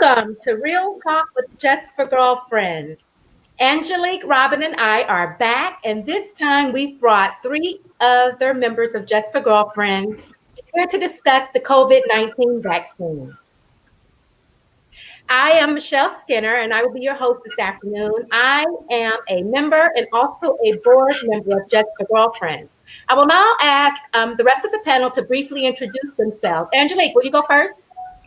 Welcome to Real Talk with Just for Girlfriends. Angelique, Robin, and I are back, and this time we've brought three other members of Just for Girlfriends here to discuss the COVID-19 vaccine. I am Michelle Skinner, and I will be your host this afternoon. I am a member and also a board member of Just for Girlfriends. I will now ask the rest of the panel to briefly introduce themselves. Angelique, will you go first?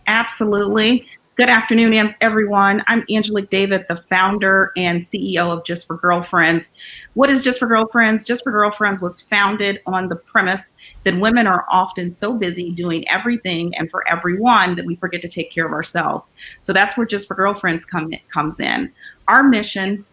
Absolutely. Good afternoon, everyone. I'm Angelique David, the founder and CEO of Just for Girlfriends. What is Just for Girlfriends? Just for Girlfriends was founded on the premise that women are often so busy doing everything and for everyone that we forget to take care of ourselves. So that's where Just for Girlfriends comes in. Our mission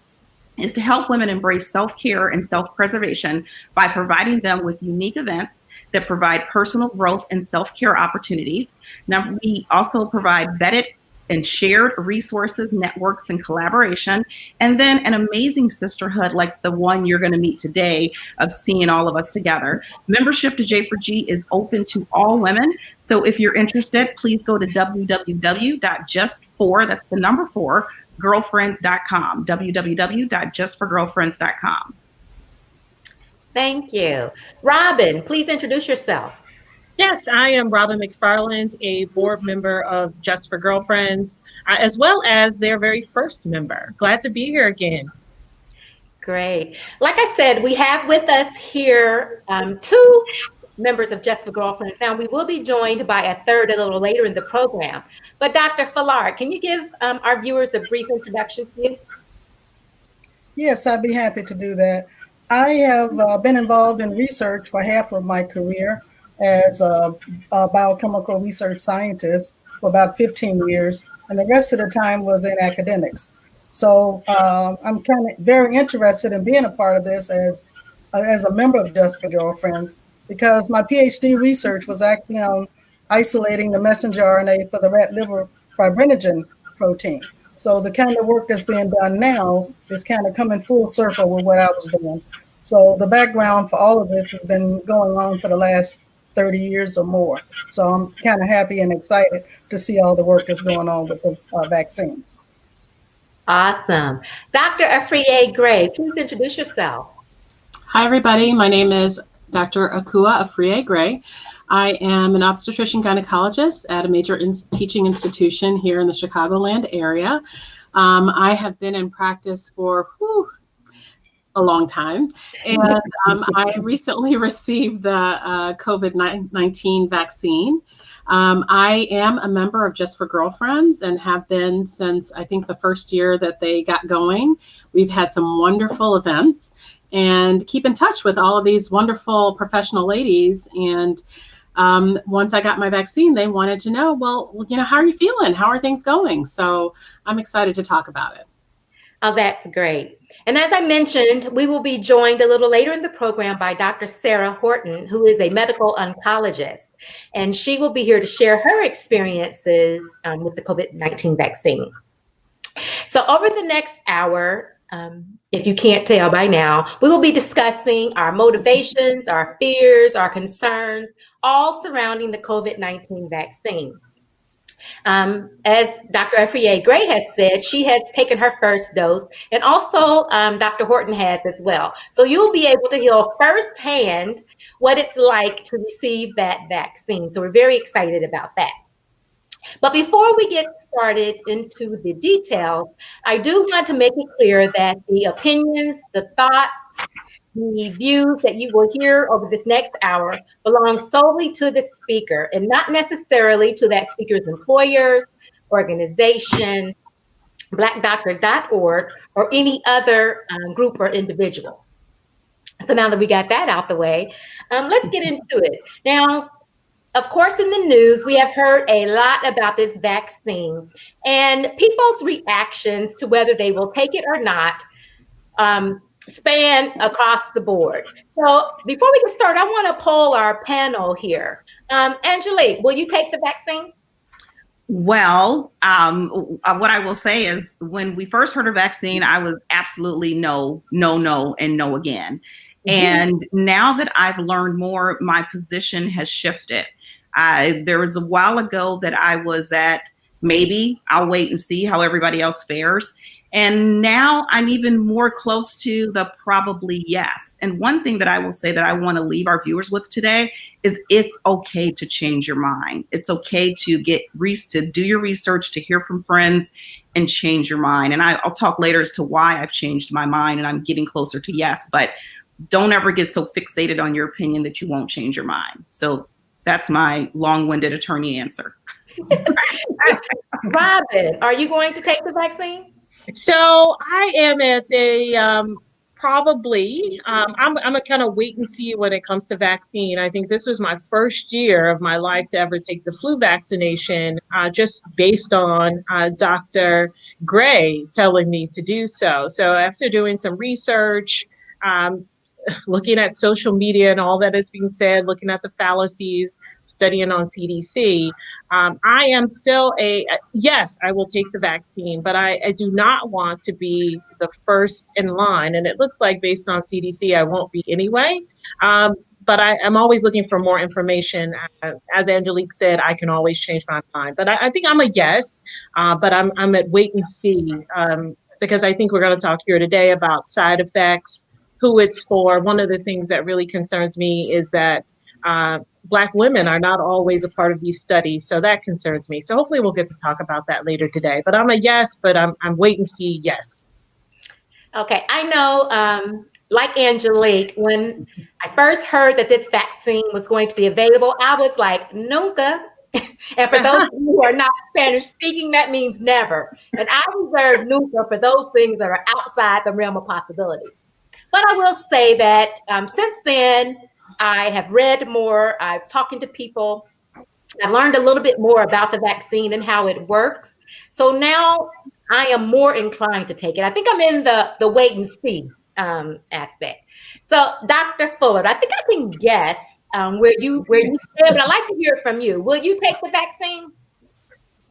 is to help women embrace self-care and self-preservation by providing them with unique events that provide personal growth and self-care opportunities. Now, we also provide vetted and shared resources, networks, and collaboration, and then an amazing sisterhood like the one you're going to meet today of seeing all of us together. Membership to J4G is open to all women, so if you're interested, please go to www.just4, that's the number 4, girlfriends.com, www.justforgirlfriends.com. Thank you. Robin, please introduce yourself. Yes, I am Robin McFarland, a board member of Just for Girlfriends, as well as their very first member. Glad to be here again. Great. Like I said, we have with us here two members of Just for Girlfriends. Now, we will be joined by a third a little later in the program. But Dr. Fallard, can you give our viewers a brief introduction to you? Yes, I'd be happy to do that. I have been involved in research for half of my career as a biochemical research scientist for about 15 years, and the rest of the time was in academics. So I'm kind of very interested in being a part of this as a member of Just for Girlfriends, because my PhD research was actually on isolating the messenger RNA for the rat liver fibrinogen protein. So the kind of work that's being done now is kind of coming full circle with what I was doing. So the background for all of this has been going on for the last 30 years or more. So I'm kind of happy and excited to see all the work that's going on with the vaccines. Awesome. Dr. Afriye Gray, please introduce yourself. Hi, everybody. My name is Dr. Akua Afriye Gray. I am an obstetrician gynecologist at a major teaching institution here in the Chicagoland area. I have been in practice for a long time, and I recently received the COVID-19 vaccine. I am a member of Just for Girlfriends and have been since I think the first year that they got going. We've had some wonderful events and keep in touch with all of these wonderful professional ladies. And once I got my vaccine, they wanted to know, well, how are you feeling? How are things going? So I'm excited to talk about it. Oh, that's great. And as I mentioned, we will be joined a little later in the program by Dr. Sarah Horton, who is a medical oncologist, and she will be here to share her experiences with the COVID-19 vaccine. So over the next hour, if you can't tell by now, we will be discussing our motivations, our fears, our concerns, all surrounding the COVID-19 vaccine. As Dr. Afriye Gray has said, she has taken her first dose, and also Dr. Horton has as well. So you'll be able to hear firsthand what it's like to receive that vaccine. So we're very excited about that. But before we get started into the details, I do want to make it clear that the opinions, the thoughts, the views that you will hear over this next hour belong solely to the speaker and not necessarily to that speaker's employers, organization, blackdoctor.org, or any other group or individual. So now that we got that out the way, let's get into it. Now, of course, in the news, we have heard a lot about this vaccine and people's reactions to whether they will take it or not span across the board. So before we can start, I want to poll our panel here. Angelique, will you take the vaccine? Well, what I will say is when we first heard of vaccine, I was absolutely no, and no again. Mm-hmm. And now that I've learned more, my position has shifted. There was a while ago that I was at maybe I'll wait and see how everybody else fares. And now I'm even more close to the probably yes. And one thing that I will say that I want to leave our viewers with today is it's okay to change your mind. It's okay to to do your research, to hear from friends and change your mind. And I'll talk later as to why I've changed my mind and I'm getting closer to yes, but don't ever get so fixated on your opinion that you won't change your mind. So that's my long-winded attorney answer. Robin, are you going to take the vaccine? So I am at a probably. I'm a kind of wait and see when it comes to vaccine. I think this was my first year of my life to ever take the flu vaccination, just based on Dr. Gray telling me to do so. So after doing some research, looking at social media and all that is being said, looking at the fallacies, studying on CDC, I am still yes, I will take the vaccine, but I do not want to be the first in line. And it looks like based on CDC, I won't be anyway. But I'm always looking for more information. As Angelique said, I can always change my mind. But I think I'm a yes, but I'm at wait and see, because I think we're going to talk here today about side effects, who it's for. One of the things that really concerns me is that Black women are not always a part of these studies. So that concerns me. So hopefully we'll get to talk about that later today. But I'm a yes, but I'm wait and see yes. Okay, I know, like Angelique, when I first heard that this vaccine was going to be available, I was like, nunca. And for those who are not Spanish speaking, that means never. And I reserve nunca for those things that are outside the realm of possibilities. But I will say that since then, I have read more, I've talked to people, I've learned a little bit more about the vaccine and how it works. So now I am more inclined to take it. I think I'm in the wait and see aspect. So Dr. Fuller, I think I can guess where you stand, but I'd like to hear from you. Will you take the vaccine?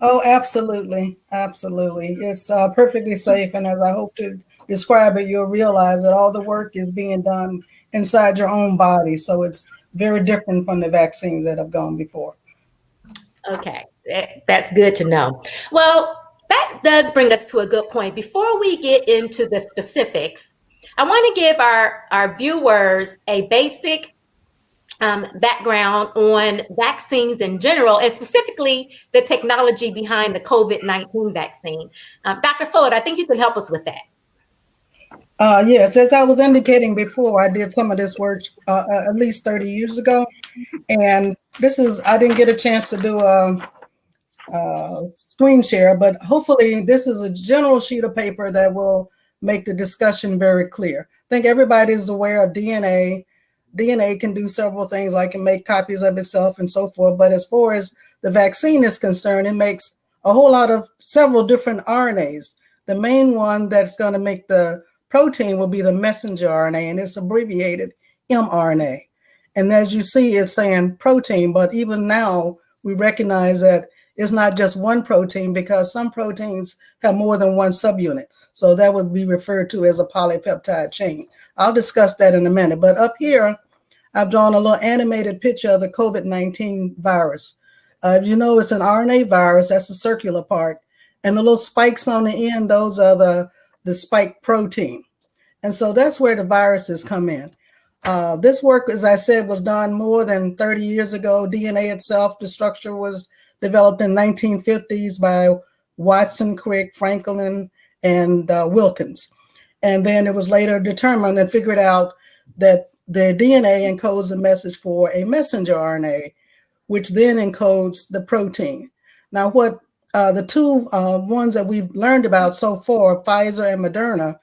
Oh, absolutely. Absolutely. It's perfectly safe. And as I hope to describe it, you'll realize that all the work is being done inside your own body. So it's very different from the vaccines that have gone before. Okay, that's good to know. Well, that does bring us to a good point. Before we get into the specifics, I want to give our viewers a basic background on vaccines in general, and specifically the technology behind the COVID-19 vaccine. Dr. Fuller, I think you can help us with that. Yes, as I was indicating before, I did some of this work at least 30 years ago. And I didn't get a chance to do a screen share, but hopefully this is a general sheet of paper that will make the discussion very clear. I think everybody is aware of DNA. DNA can do several things, like can make copies of itself and so forth. But as far as the vaccine is concerned, it makes a whole lot of several different RNAs. The main one that's going to make the protein will be the messenger RNA, and it's abbreviated mRNA. And as you see, it's saying protein, but even now we recognize that it's not just one protein, because some proteins have more than one subunit. So that would be referred to as a polypeptide chain. I'll discuss that in a minute. But up here, I've drawn a little animated picture of the COVID-19 virus. As you know, it's an RNA virus, that's the circular part. And the little spikes on the end, those are the spike protein. And so that's where the viruses come in. This work, as I said, was done more than 30 years ago. DNA itself, the structure was developed in 1950s by Watson, Crick, Franklin, and Wilkins. And then it was later determined and figured out that the DNA encodes a message for a messenger RNA, which then encodes the protein. Now, what the two ones that we've learned about so far, Pfizer and Moderna,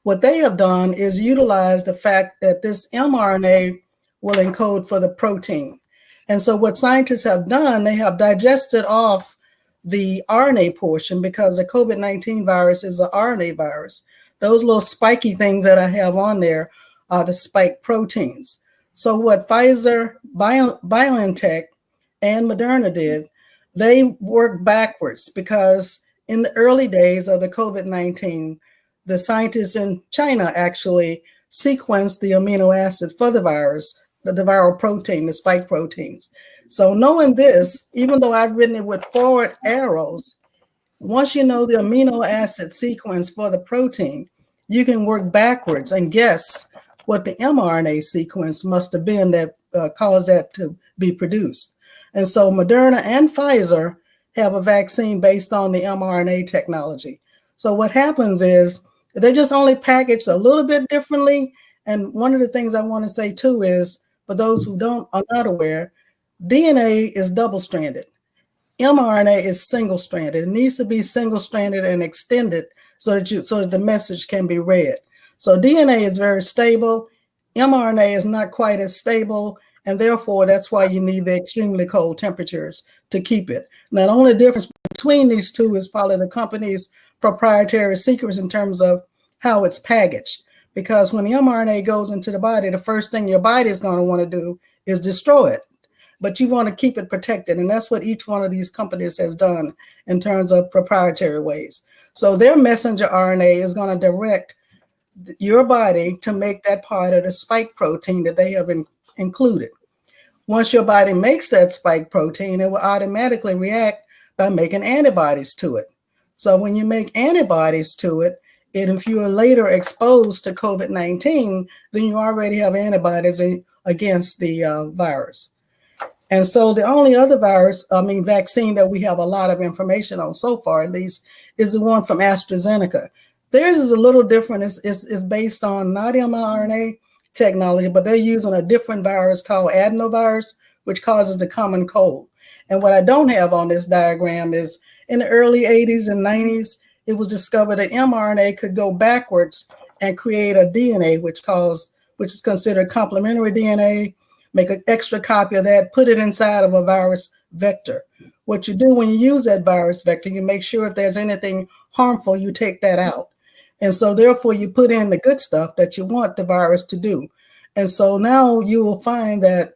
what they have done is utilize the fact that this mRNA will encode for the protein. And so what scientists have done, they have digested off the RNA portion, because the COVID-19 virus is an RNA virus. Those little spiky things that I have on there are the spike proteins. So what Pfizer, BioNTech, and Moderna did, they worked backwards, because in the early days of the COVID-19, the scientists in China actually sequenced the amino acids for the virus, the viral protein, the spike proteins. So knowing this, even though I've written it with forward arrows, Once you know the amino acid sequence for the protein, you can work backwards and guess what the mRNA sequence must have been that caused that to be produced. And so Moderna and Pfizer have a vaccine based on the mRNA technology. So what happens is they're just only packaged a little bit differently. And one of the things I want to say too is, for those who are not aware, DNA is double-stranded. mRNA is single-stranded. It needs to be single-stranded and extended so that the message can be read. So DNA is very stable. mRNA is not quite as stable, and therefore that's why you need the extremely cold temperatures to keep it. Now, the only difference between these two is probably the company's proprietary secrets in terms of how it's packaged. Because when the mRNA goes into the body, the first thing your body is going to want to do is destroy it. But you want to keep it protected. And that's what each one of these companies has done in terms of proprietary ways. So their messenger RNA is going to direct your body to make that part of the spike protein that they have included. Once your body makes that spike protein, it will automatically react by making antibodies to it. So when you make antibodies to it, and if you are later exposed to COVID-19, then you already have antibodies against the virus. And so the only other vaccine that we have a lot of information on so far, at least, is the one from AstraZeneca. Theirs is a little different. It's based on not mRNA technology, but they're using a different virus called adenovirus, which causes the common cold. And what I don't have on this diagram is in the early 80s and 90s, it was discovered that mRNA could go backwards and create a DNA, which is considered complementary DNA, make an extra copy of that, put it inside of a virus vector. What you do when you use that virus vector, you make sure if there's anything harmful, you take that out. And so therefore you put in the good stuff that you want the virus to do. And so now you will find that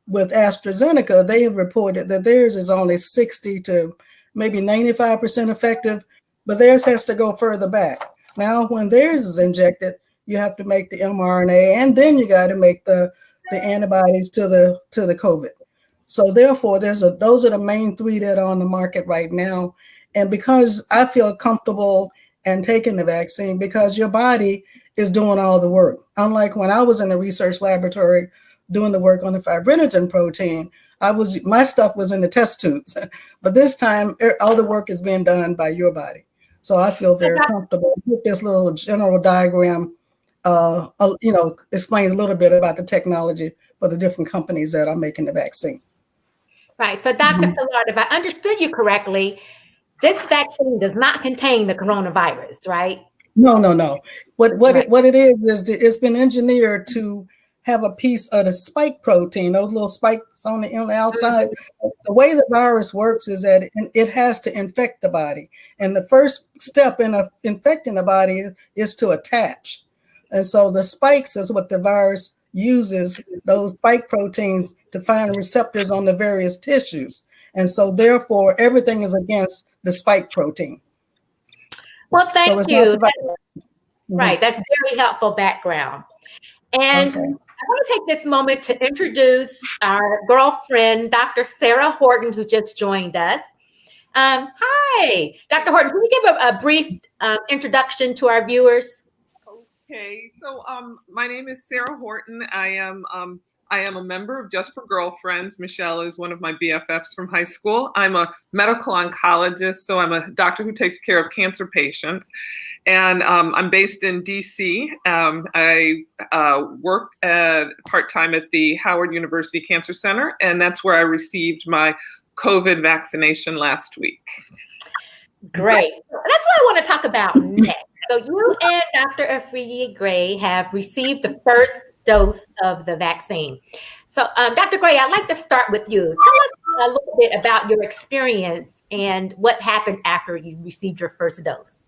with AstraZeneca, they have reported that theirs is only 60 to maybe 95% effective, but theirs has to go further back. Now, when theirs is injected, you have to make the mRNA, and then you got to make the antibodies to the COVID. So therefore, those are the main three that are on the market right now. And because I feel comfortable and taking the vaccine, because your body is doing all the work. Unlike when I was in the research laboratory doing the work on the fibrinogen protein, my stuff was in the test tubes. But this time, all the work is being done by your body. So I feel very comfortable with this little general diagram. Explains a little bit about the technology for the different companies that are making the vaccine. Right. So, Dr. Fillard, if I understood you correctly, this vaccine does not contain the coronavirus, right? No. What it is it's been engineered to have a piece of the spike protein, those little spikes on the outside. The way the virus works is that it has to infect the body. And the first step in infecting the body is to attach. And so the spikes is what the virus uses, those spike proteins, to find receptors on the various tissues. And so therefore, everything is against the spike protein. Well, thank you. Right. That's very helpful background. And okay. I want to take this moment to introduce our girlfriend, Dr. Sarah Horton, who just joined us. Hi, Dr. Horton, can you give a brief introduction to our viewers? Okay, so my name is Sarah Horton. I am a member of Just for Girlfriends. Michelle is one of my BFFs from high school. I'm a medical oncologist, so I'm a doctor who takes care of cancer patients. And I'm based in DC. I work part-time at the Howard University Cancer Center, and that's where I received my COVID vaccination last week. Great. That's what I want to talk about next. So you and Dr. Afriye-Gray have received the first dose of the vaccine. So Dr. Gray, I'd like to start with you. Tell us a little bit about your experience and what happened after you received your first dose.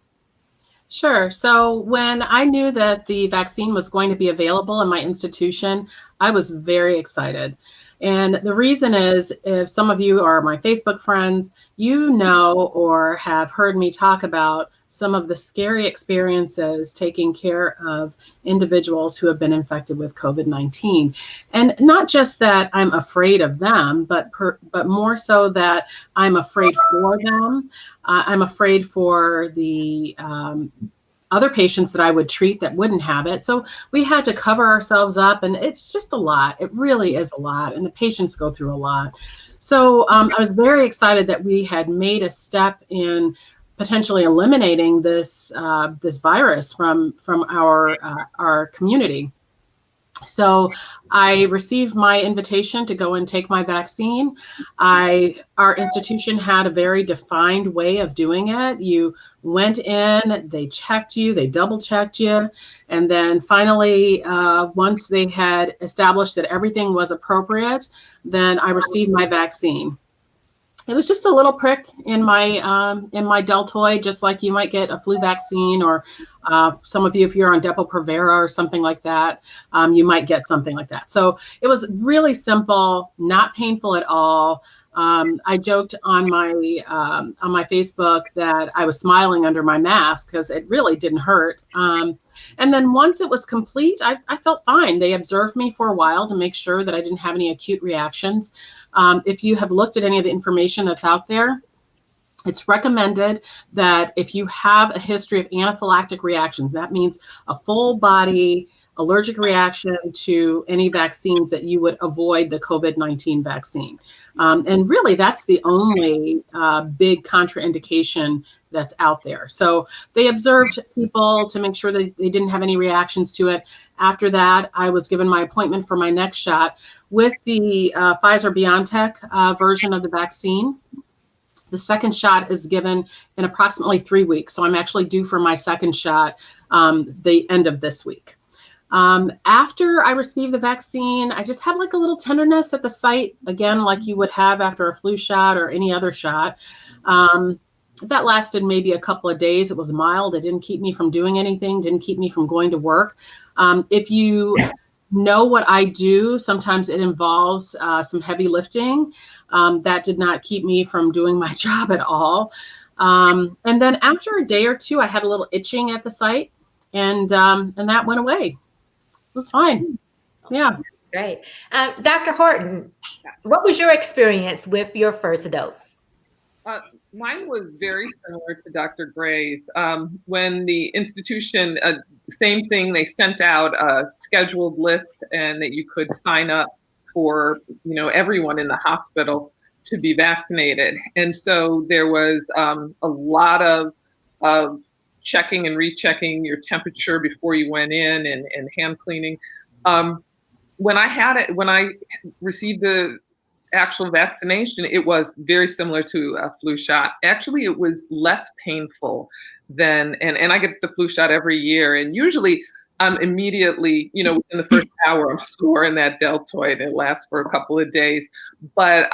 Sure. So when I knew that the vaccine was going to be available in my institution, I was very excited. And the reason is, if some of you are my Facebook friends, you know or have heard me talk about some of the scary experiences taking care of individuals who have been infected with COVID-19. And not just that I'm afraid of them, but more so that I'm afraid for them. I'm afraid for the other patients that I would treat that wouldn't have it. So we had to cover ourselves up, and it's just a lot. It really is a lot, and the patients go through a lot. So I was very excited that we had made a step in potentially eliminating this this virus from our community. So I received my invitation to go and take my vaccine. Our institution had a very defined way of doing it. You went in, they checked you, they double checked you, and then finally, once they had established that everything was appropriate, then I received my vaccine. It was just a little prick in my deltoid, just like you might get a flu vaccine, or some of you, if you're on Depo-Provera or something like that, you might get something like that. So it was really simple, not painful at all. I joked on my Facebook that I was smiling under my mask because it really didn't hurt. And then once it was complete, I felt fine. They observed me for a while to make sure that I didn't have any acute reactions. If you have looked at any of the information that's out there, it's recommended that if you have a history of anaphylactic reactions, that means a full body allergic reaction to any vaccines, that you would avoid the COVID-19 vaccine. And really, that's the only big contraindication that's out there. So they observed people to make sure that they didn't have any reactions to it. After that, I was given my appointment for my next shot with the Pfizer-BioNTech version of the vaccine. The second shot is given in approximately 3 weeks. So I'm actually due for my second shot the end of this week. After I received the vaccine, I just had like a little tenderness at the site, again, like you would have after a flu shot or any other shot. That lasted maybe a couple of days. It was mild. It didn't keep me from doing anything, didn't keep me from going to work. If you know what I do, sometimes it involves some heavy lifting. That did not keep me from doing my job at all. And then after a day or two, I had a little itching at the site, and that went away. It was fine. Yeah. Great. Dr. Horton, what was your experience with your first dose? Mine was very similar to Dr. Gray's. When the institution, same thing, they sent out a scheduled list, and that you could sign up for, everyone in the hospital to be vaccinated. And so there was a lot of checking and rechecking your temperature before you went in, and hand cleaning. When I received the actual vaccination, it was very similar to a flu shot. Actually, it was less painful than, and I get the flu shot every year, and usually immediately, within the first hour, I'm sore in that deltoid. It lasts for a couple of days. But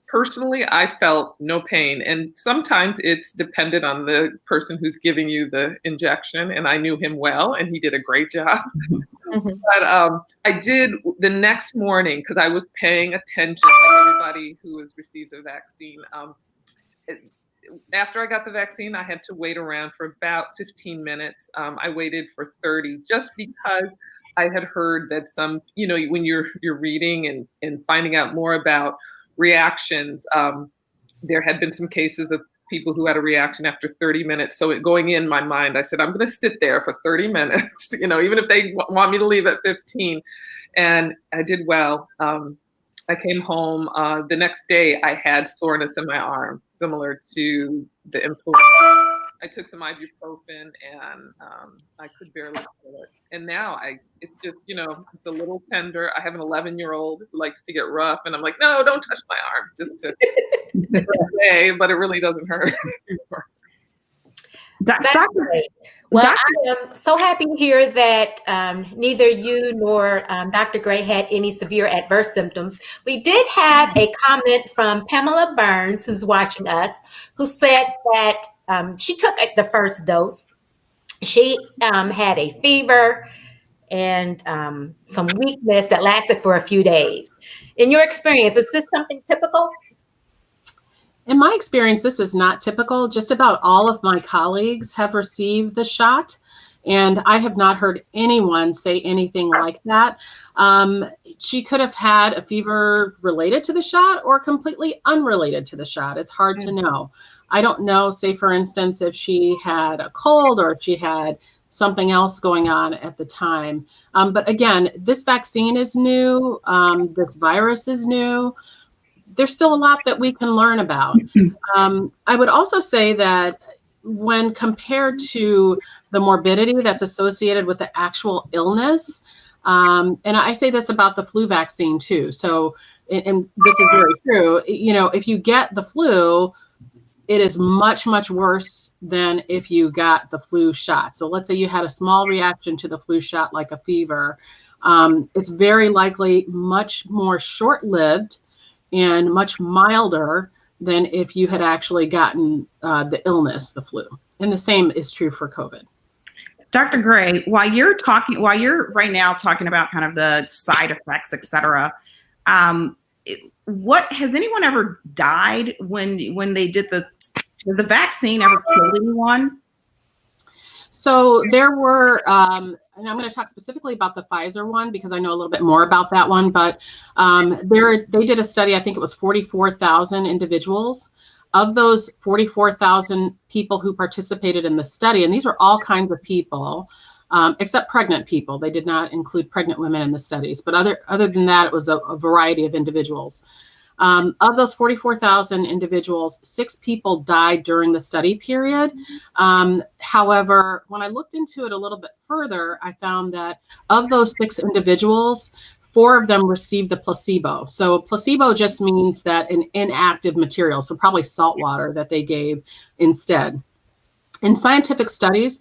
personally, I felt no pain. And sometimes it's dependent on the person who's giving you the injection. And I knew him well, and he did a great job. Mm-hmm. But I did the next morning, because I was paying attention, like everybody who has received the vaccine. After I got the vaccine, I had to wait around for about 15 minutes. I waited for 30, just because I had heard that some, when you're reading and finding out more about reactions, there had been some cases of people who had a reaction after 30 minutes. So going in my mind, I said, I'm going to sit there for 30 minutes, even if they want me to leave at 15. And I did well. I came home. The next day, I had soreness in my arm, similar to the influenza. I took some ibuprofen, and I could barely feel it. And now it's just, it's a little tender. I have an 11-year-old who likes to get rough, and I'm like, no, don't touch my arm, just to say, but it really doesn't hurt anymore. That's great. Well, I am so happy to hear that neither you nor Dr. Gray had any severe adverse symptoms. We did have a comment from Pamela Burns, who's watching us, who said that she took the first dose. She had a fever, and some weakness that lasted for a few days. In your experience, is this something typical? In my experience, this is not typical. Just about all of my colleagues have received the shot, and I have not heard anyone say anything like that. She could have had a fever related to the shot or completely unrelated to the shot. It's hard to know. I don't know, say for instance, if she had a cold or if she had something else going on at the time. But again, this vaccine is new. This virus is new. There's still a lot that we can learn about. I would also say that when compared to the morbidity that's associated with the actual illness, and I say this about the flu vaccine too. So, and this is very true, you know, if you get the flu, it is much, much worse than if you got the flu shot. So let's say you had a small reaction to the flu shot, like a fever. It's very likely much more short-lived and much milder than if you had actually gotten the illness, the flu. And the same is true for COVID. Dr. Gray, while you're right now talking about kind of the side effects, et cetera, what has anyone ever died when they did the vaccine ever killed anyone? So there were, and I'm going to talk specifically about the Pfizer one because I know a little bit more about that one, but they did a study, I think it was 44,000 individuals. Of those 44,000 people who participated in the study, and these were all kinds of people, except pregnant people. They did not include pregnant women in the studies, but other than that, it was a variety of individuals. Of those 44,000 individuals, 6 people died during the study period. However, when I looked into it a little bit further, I found that of those 6 individuals, 4 of them received the placebo. So placebo just means that an inactive material, so probably salt water that they gave instead. In scientific studies,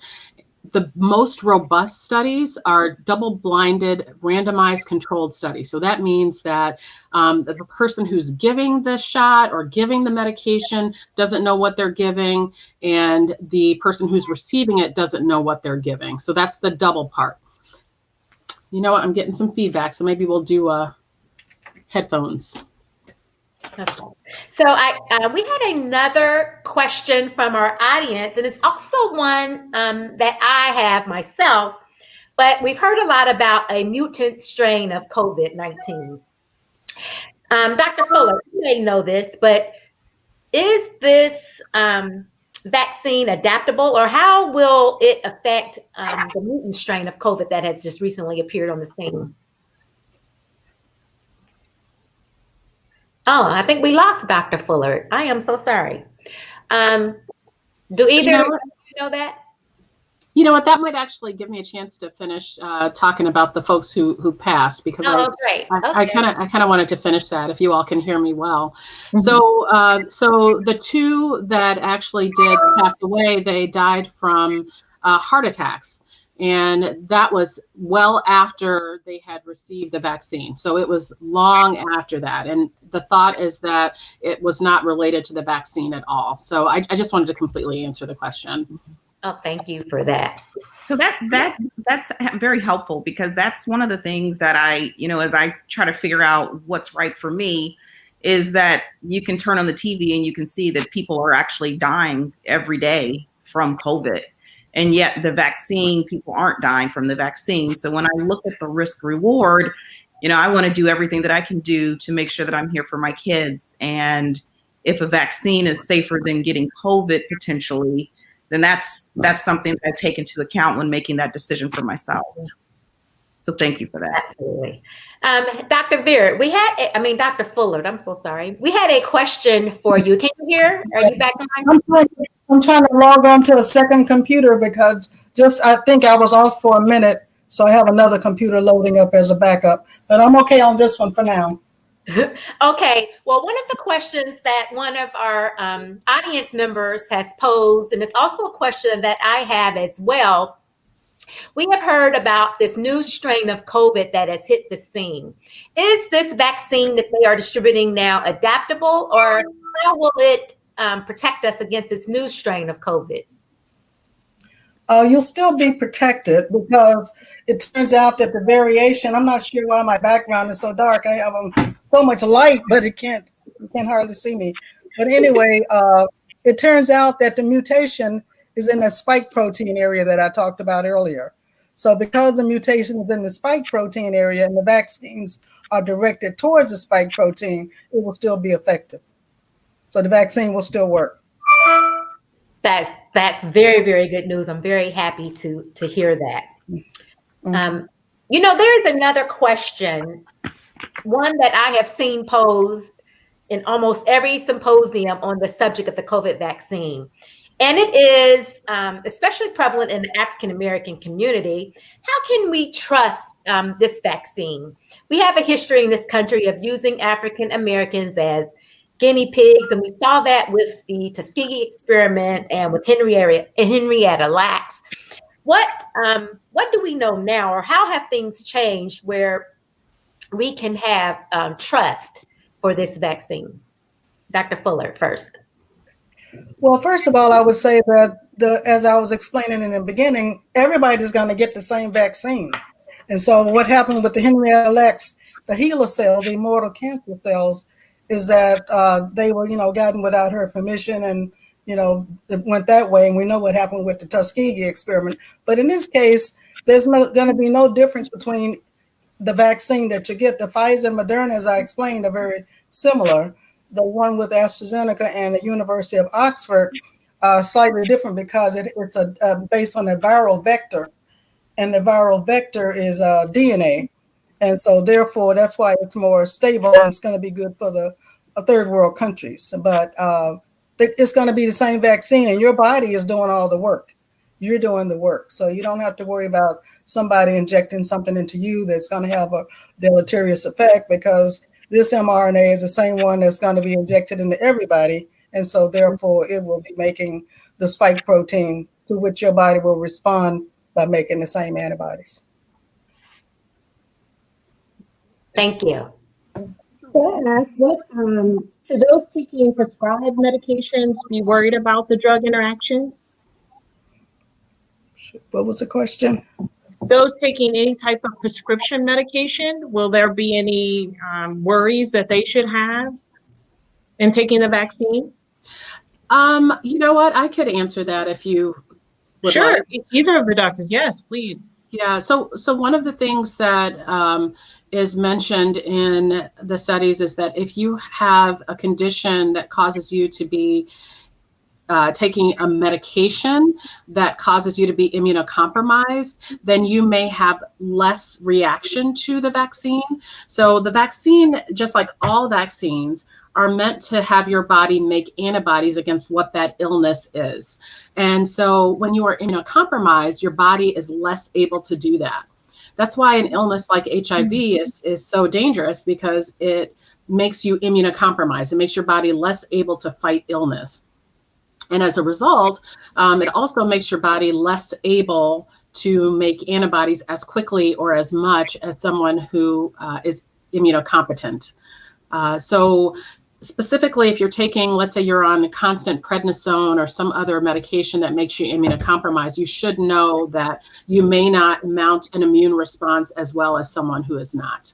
the most robust studies are double-blinded, randomized controlled studies. So that means that the person who's giving the shot or giving the medication doesn't know what they're giving, and the person who's receiving it doesn't know what they're giving. So that's the double part. You know what? I'm getting some feedback, so maybe we'll do headphones. Okay. So we had another question from our audience, and it's also one that I have myself, but we've heard a lot about a mutant strain of COVID-19. Dr. Fuller, you may know this, but is this vaccine adaptable, or how will it affect the mutant strain of COVID that has just recently appeared on the scene? Oh, I think we lost Dr. Fuller. I am so sorry. Do either of you know that? You know what? That might actually give me a chance to finish talking about the folks who passed, because I kind of wanted to finish that, if you all can hear me well. Mm-hmm. So the 2 that actually did pass away, they died from heart attacks. And that was well after they had received the vaccine. So it was long after that. And the thought is that it was not related to the vaccine at all. So I just wanted to completely answer the question. Oh, thank you for that. So that's very helpful, because that's one of the things that I, as I try to figure out what's right for me, is that you can turn on the TV and you can see that people are actually dying every day from COVID. And yet the vaccine, people aren't dying from the vaccine. So when I look at the risk reward, I want to do everything that I can do to make sure that I'm here for my kids. And if a vaccine is safer than getting COVID potentially, then that's something that I take into account when making that decision for myself. So thank you for that. Absolutely. Dr. Veer, Dr. Fuller, I'm so sorry. We had a question for you. Can you hear? Are you back on? I'm trying to log on to a second computer because I think I was off for a minute. So I have another computer loading up as a backup, but I'm okay on this one for now. Okay. Well, one of the questions that one of our audience members has posed, and it's also a question that I have as well. We have heard about this new strain of COVID that has hit the scene. Is this vaccine that they are distributing now adaptable, or how will it protect us against this new strain of COVID? you'll still be protected because it turns out that the variation, I'm not sure why my background is so dark. I have so much light, but you can't hardly see me. But anyway, it turns out that the mutation is in the spike protein area that I talked about earlier. So because the mutation is in the spike protein area and the vaccines are directed towards the spike protein, it will still be effective. So the vaccine will still work. That's very, very good news. I'm very happy to hear that. There is another question, one that I have seen posed in almost every symposium on the subject of the COVID vaccine. And it is especially prevalent in the African American community. How can we trust this vaccine? We have a history in this country of using African Americans as guinea pigs, and we saw that with the Tuskegee experiment and with Henrietta Lacks. What do we know now, or how have things changed where we can have trust for this vaccine? Dr. Fuller first. Well, first of all, I would say that as I was explaining in the beginning, everybody's going to get the same vaccine. And so what happened with the Henrietta Lacks, the HeLa cells, the immortal cancer cells, is that they were, gotten without her permission, and, it went that way. And we know what happened with the Tuskegee experiment. But in this case, there's going to be no difference between the vaccine that you get. The Pfizer and Moderna, as I explained, are very similar. The one with AstraZeneca and the University of Oxford are slightly different because it's based on a viral vector, and the viral vector is DNA. And so therefore, that's why it's more stable, and it's going to be good for the third world countries. But it's going to be the same vaccine, and your body is doing all the work. You're doing the work. So you don't have to worry about somebody injecting something into you that's going to have a deleterious effect, because this mRNA is the same one that's going to be injected into everybody. And so therefore, it will be making the spike protein to which your body will respond by making the same antibodies. Thank you. Can I ask, should those taking prescribed medications be worried about the drug interactions? What was the question? Those taking any type of prescription medication, will there be any worries that they should have in taking the vaccine? You know what? I could answer that if you would Sure. like. Either of the doctors. Yes, please. Yeah. So one of the things that is mentioned in the studies is that if you have a condition that causes you to be taking a medication that causes you to be immunocompromised, then you may have less reaction to the vaccine. So the vaccine, just like all vaccines, are meant to have your body make antibodies against what that illness is. And so when you are immunocompromised, your body is less able to do that. That's why an illness like HIV is so dangerous, because it makes you immunocompromised. It makes your body less able to fight illness. And as a result, it also makes your body less able to make antibodies as quickly or as much as someone who is immunocompetent. So specifically, if you're taking, let's say you're on constant prednisone or some other medication that makes you immunocompromised, you should know that you may not mount an immune response as well as someone who is not.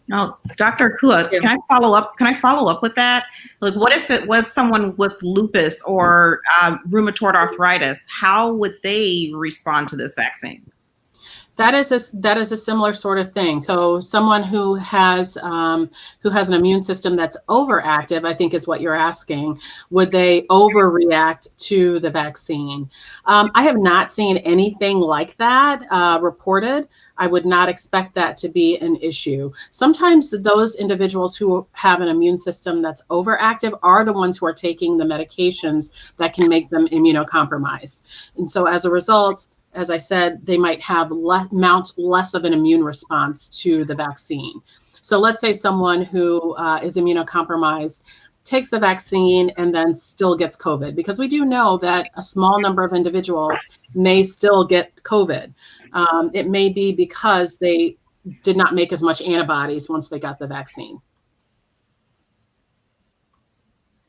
Now, Dr. Akua, can I follow up? Can I follow up with that? Like, what if it was someone with lupus or rheumatoid arthritis? How would they respond to this vaccine? That is a similar sort of thing. So someone who has an immune system that's overactive, I think is what you're asking, would they overreact to the vaccine? I have not seen anything like that reported. I would not expect that to be an issue. Sometimes those individuals who have an immune system that's overactive are the ones who are taking the medications that can make them immunocompromised. And so as a result, as I said, they might have mount less of an immune response to the vaccine. So let's say someone who is immunocompromised takes the vaccine and then still gets COVID, because we do know that a small number of individuals may still get COVID. It may be because they did not make as much antibodies once they got the vaccine.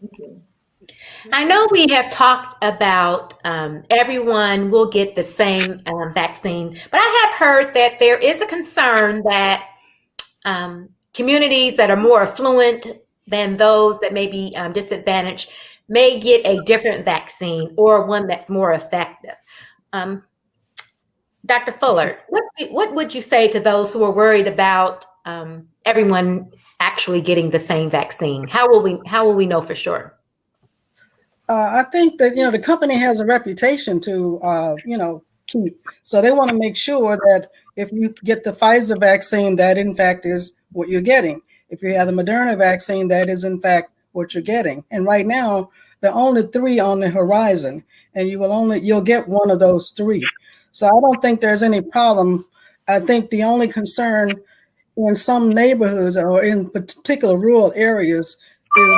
Thank you. I know we have talked about everyone will get the same vaccine, but I have heard that there is a concern that communities that are more affluent than those that may be disadvantaged may get a different vaccine or one that's more effective. Dr. Fuller, what would you say to those who are worried about everyone actually getting the same vaccine? How will we know for sure? I think that, the company has a reputation to, keep. So they want to make sure that if you get the Pfizer vaccine, that in fact is what you're getting. If you have the Moderna vaccine, that is in fact what you're getting. And right now, there are only 3 on the horizon, and you'll get one of those 3. So I don't think there's any problem. I think the only concern in some neighborhoods or in particular rural areas is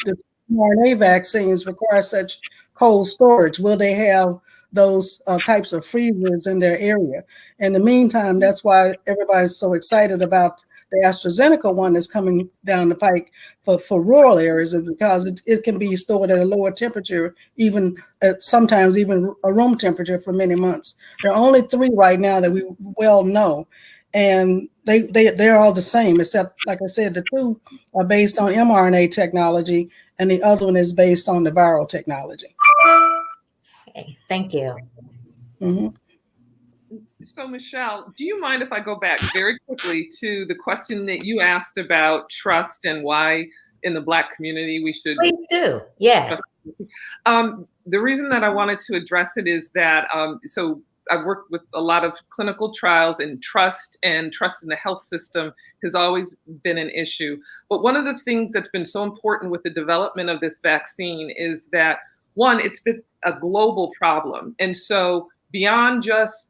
the mRNA vaccines require such cold storage. Will they have those types of freezers in their area? In the meantime, that's why everybody's so excited about the AstraZeneca one that's coming down the pike for rural areas, is because it can be stored at a lower temperature, even sometimes even a room temperature for many months. There are only 3 right now that we well know. And they're all the same, except, like I said, the 2 are based on mRNA technology, and the other one is based on the viral technology. Okay, thank you. Mm-hmm. So, Michelle, do you mind if I go back very quickly to the question that you asked about trust and why in the Black community we should? Please do. Yes. The reason that I wanted to address it is that so I've worked with a lot of clinical trials, and trust in the health system has always been an issue. But one of the things that's been so important with the development of this vaccine is that, one, it's been a global problem. And so beyond just,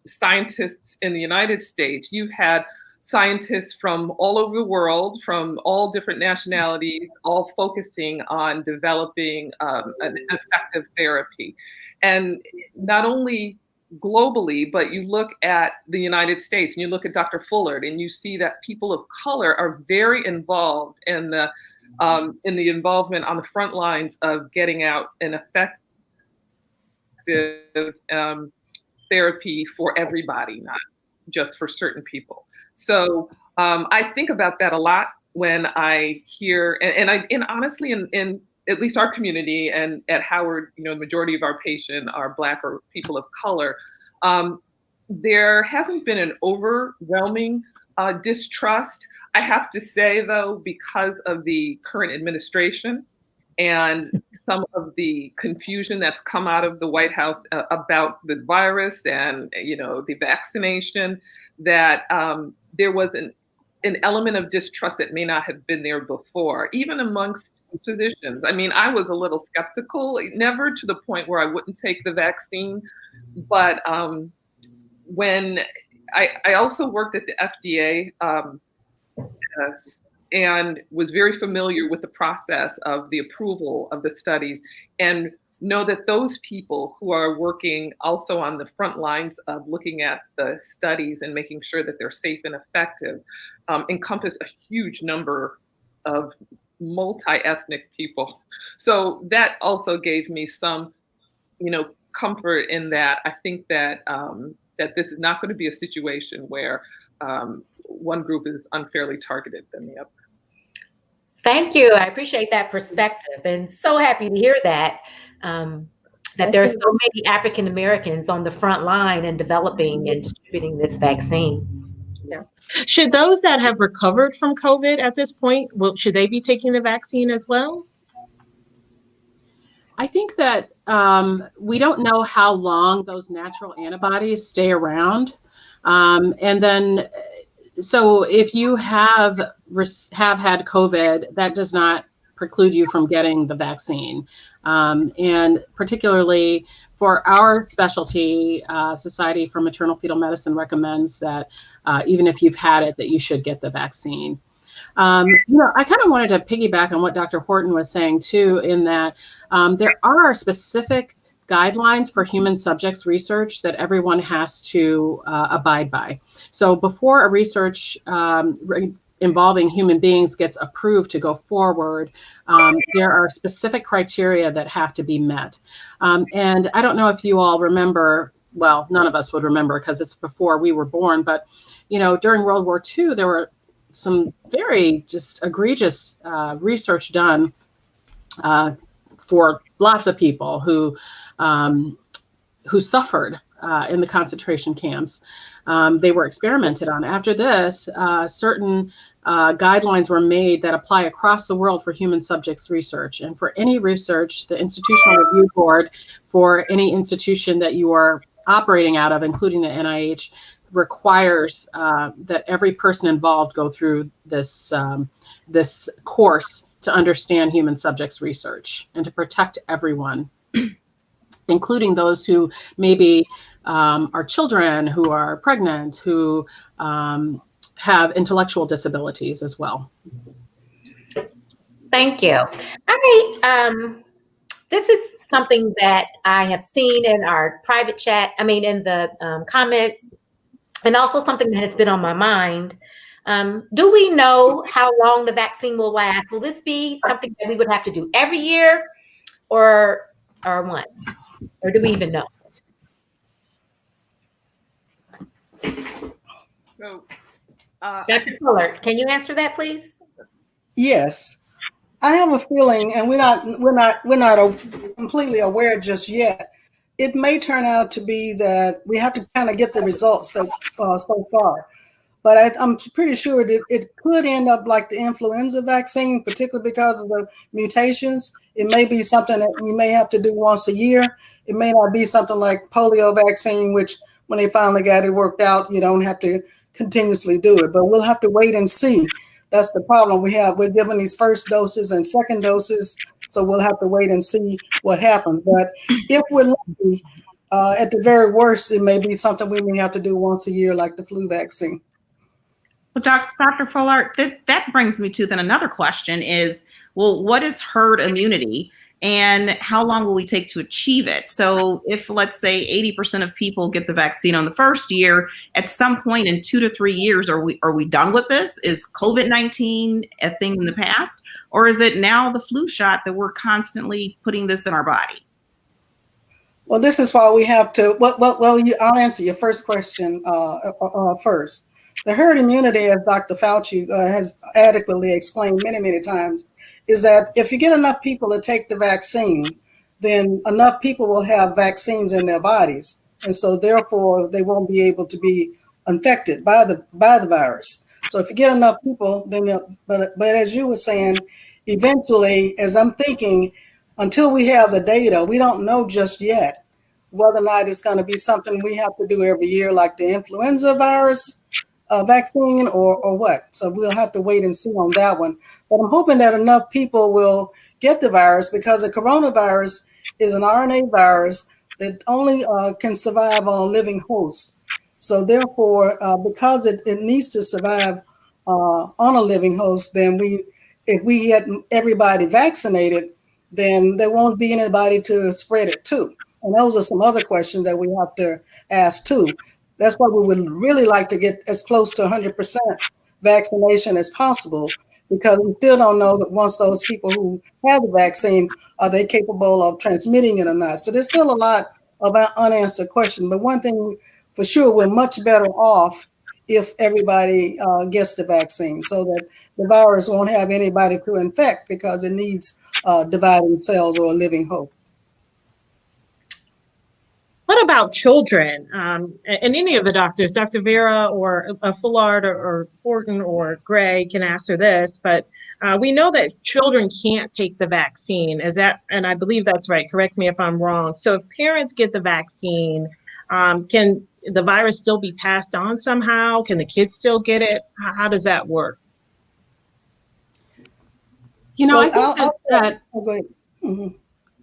scientists in the United States, you've had scientists from all over the world, from all different nationalities, all focusing on developing an effective therapy. And not only globally, but you look at the United States and you look at Dr. Fullard, and you see that people of color are very involved in the involvement on the front lines of getting out an effective therapy for everybody, not just for certain people. So I think about that a lot when I hear, and honestly, in at least our community and at Howard, the majority of our patients are Black or people of color. There hasn't been an overwhelming distrust. I have to say, though, because of the current administration and some of the confusion that's come out of the White House about the virus and, the vaccination, that there was an element of distrust that may not have been there before, even amongst physicians. I mean, I was a little skeptical, never to the point where I wouldn't take the vaccine, but when I also worked at the FDA and was very familiar with the process of the approval of the studies, and know that those people who are working also on the front lines of looking at the studies and making sure that they're safe and effective encompass a huge number of multi-ethnic people. So that also gave me some, comfort in that. I think that that this is not going to be a situation where one group is unfairly targeted than the other. Thank you. I appreciate that perspective, and so happy to hear that. That there are so many African Americans on the front line in developing and distributing this vaccine. Yeah. Should those that have recovered from COVID at this point, should they be taking the vaccine as well? I think that we don't know how long those natural antibodies stay around. And then, so if you have had COVID, that does not preclude you from getting the vaccine. And particularly for our specialty, Society for Maternal Fetal Medicine recommends that even if you've had it, that you should get the vaccine. I kind of wanted to piggyback on what Dr. Horton was saying too, in that there are specific guidelines for human subjects research that everyone has to abide by. So before a research involving human beings gets approved to go forward, there are specific criteria that have to be met. And I don't know if you all remember, well, none of us would remember because it's before we were born, but during World War II, there were some very just egregious research done for lots of people who suffered in the concentration camps. They were experimented on. After this, certain guidelines were made that apply across the world for human subjects research. And for any research, the Institutional Review Board for any institution that you are operating out of, including the NIH, requires that every person involved go through this course to understand human subjects research and to protect everyone, including those who maybe are children, who are pregnant, who have intellectual disabilities as well. Thank you. This is something that I have seen in our private chat, in the comments, and also something that has been on my mind. Do we know how long the vaccine will last? Will this be something that we would have to do every year or once? Or do we even know? So, Dr. Fuller, can you answer that, please? Yes, I have a feeling, and we're not completely aware just yet. It may turn out to be that we have to kind of get the results so far. But I'm pretty sure that it could end up like the influenza vaccine, particularly because of the mutations. It may be something that we may have to do once a year. It may not be something like polio vaccine, which when they finally got it worked out, you don't have to continuously do it. But we'll have to wait and see. That's the problem we have. We're given these first doses and second doses, so we'll have to wait and see what happens. But if we're lucky, at the very worst, it may be something we may have to do once a year, like the flu vaccine. Well, Dr. Fuller, that brings me to then another question is, well, what is herd immunity and how long will we take to achieve it? So if, let's say, 80% of people get the vaccine on the first year, at some point in 2 to 3 years, are we done with this? Is COVID-19 a thing in the past? Or is it now the flu shot that we're constantly putting this in our body? Well, this is why we have to, I'll answer your first question first. The herd immunity, as Dr. Fauci has adequately explained many, many times, is that if you get enough people to take the vaccine, then enough people will have vaccines in their bodies. And so therefore, they won't be able to be infected by the virus. So if you get enough people, then, but as you were saying, eventually, as I'm thinking, until we have the data, we don't know just yet whether or not it's going to be something we have to do every year, like the influenza virus vaccine or what. So we'll have to wait and see on that one. But I'm hoping that enough people will get the virus, because the coronavirus is an RNA virus that only can survive on a living host. So therefore, because it needs to survive on a living host, then if we get everybody vaccinated, then there won't be anybody to spread it to. And those are some other questions that we have to ask too. That's why we would really like to get as close to 100% vaccination as possible, because we still don't know that once those people who have the vaccine, are they capable of transmitting it or not? So there's still a lot of unanswered questions. But one thing for sure, we're much better off if everybody gets the vaccine, so that the virus won't have anybody to infect, because it needs dividing cells or a living host. What about children? And any of the doctors, Dr. Vera or Fullard or Horton or Gray can answer this, but we know that children can't take the vaccine. Is that, and I believe that's right, correct me if I'm wrong. So if parents get the vaccine, can the virus still be passed on somehow? Can the kids still get it? How does that work? I think that go ahead. Mm-hmm.